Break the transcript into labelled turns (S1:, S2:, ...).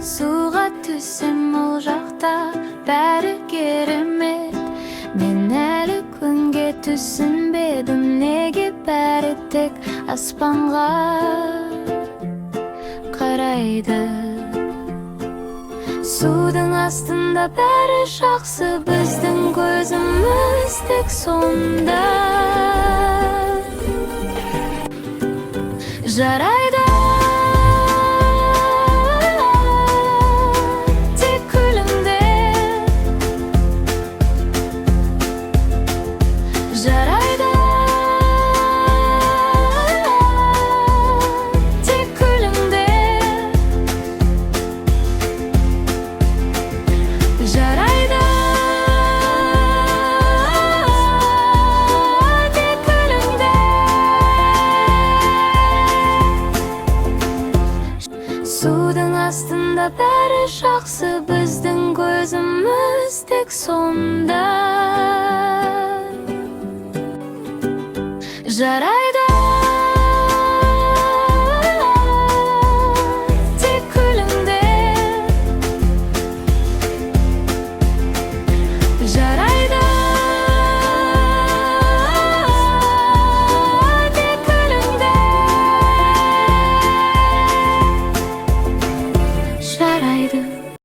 S1: Суға түссем ол жақта бәрі керемет. Мен әлі күнге түсінбедім, неге бәрі тек аспанға қарайды. Судың астында бәрі жақсы, біздің көзіміз тек сонда. Жарайды, тек күлімде. Жарайды, тек күлімде. Жарайды, тек күлімде. Судың астында бәрі жақсы, біздің көзіміз тек сонда. Жарайды.